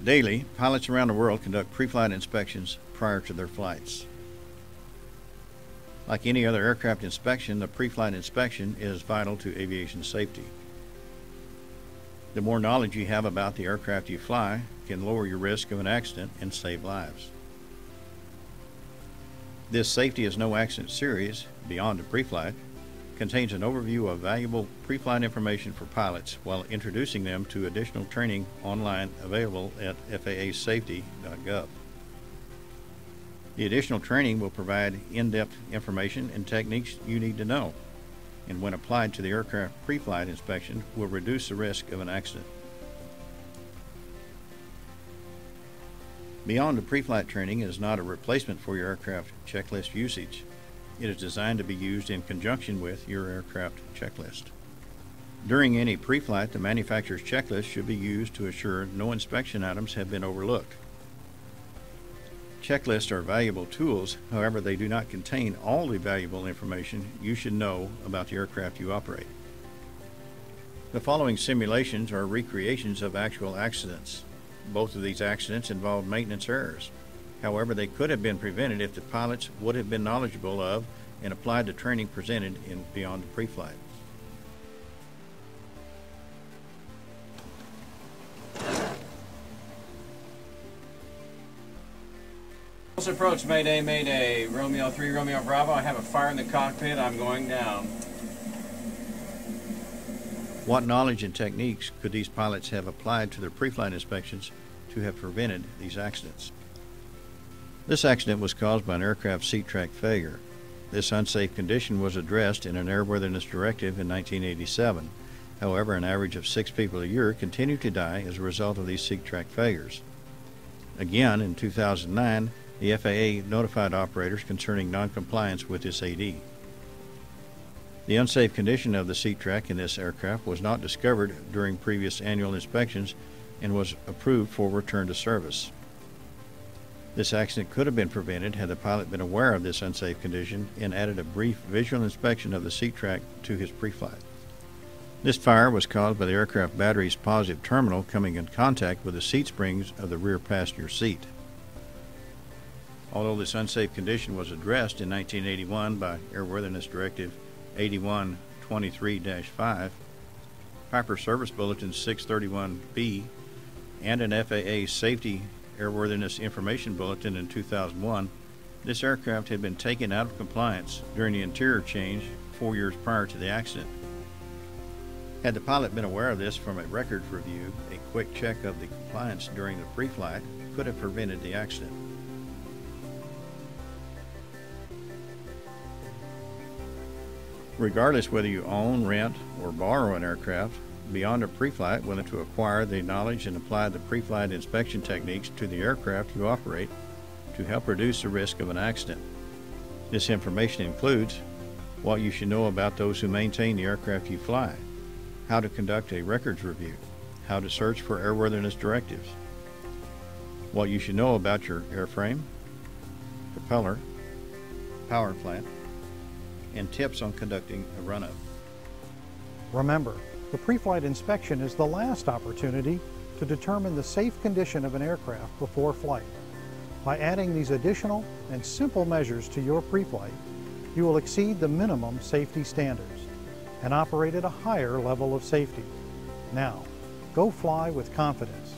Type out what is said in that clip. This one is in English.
Daily, pilots around the world conduct pre-flight inspections prior to their flights. Like any other aircraft inspection, the pre-flight inspection is vital to aviation safety. The more knowledge you have about the aircraft you fly can lower your risk of an accident and save lives. This Safety is No Accident series, Beyond the Preflight, contains an overview of valuable pre-flight information for pilots while introducing them to additional training online available at FAAStafety.gov. The additional training will provide in-depth information and techniques you need to know, and when applied to the aircraft pre-flight inspection, will reduce the risk of an accident. Beyond the pre-flight training is not a replacement for your aircraft checklist usage. It is designed to be used in conjunction with your aircraft checklist. During any pre-flight, the manufacturer's checklist should be used to assure no inspection items have been overlooked. Checklists are valuable tools, however, they do not contain all the valuable information you should know about the aircraft you operate. The following simulations are recreations of actual accidents. Both of these accidents involved maintenance errors. However, they could have been prevented if the pilots would have been knowledgeable of and applied the training presented in Beyond the Preflight. Close approach, Mayday, Mayday. Romeo 3, Romeo Bravo. I have a fire in the cockpit. I'm going down. What knowledge and techniques could these pilots have applied to their pre-flight inspections to have prevented these accidents? This accident was caused by an aircraft seat track failure. This unsafe condition was addressed in an airworthiness directive in 1987. However, an average of 6 people a year continue to die as a result of these seat track failures. Again, in 2009, the FAA notified operators concerning noncompliance with this AD. The unsafe condition of the seat track in this aircraft was not discovered during previous annual inspections and was approved for return to service. This accident could have been prevented had the pilot been aware of this unsafe condition and added a brief visual inspection of the seat track to his pre-flight. This fire was caused by the aircraft battery's positive terminal coming in contact with the seat springs of the rear passenger seat. Although this unsafe condition was addressed in 1981 by Airworthiness Directive 8123-5, Piper Service Bulletin 631B, and an FAA Safety Airworthiness Information Bulletin in 2001, this aircraft had been taken out of compliance during the interior change 4 years prior to the accident. Had the pilot been aware of this from a records review, a quick check of the compliance during the pre-flight could have prevented the accident. Regardless whether you own, rent, or borrow an aircraft, Beyond a Preflight willing to acquire the knowledge and apply the pre-flight inspection techniques to the aircraft you operate to help reduce the risk of an accident. This information includes what you should know about those who maintain the aircraft you fly, how to conduct a records review, how to search for airworthiness directives, what you should know about your airframe, propeller, power plant, and tips on conducting a run-up. Remember, the pre-flight inspection is the last opportunity to determine the safe condition of an aircraft before flight. By adding these additional and simple measures to your pre-flight, you will exceed the minimum safety standards and operate at a higher level of safety. Now, go fly with confidence.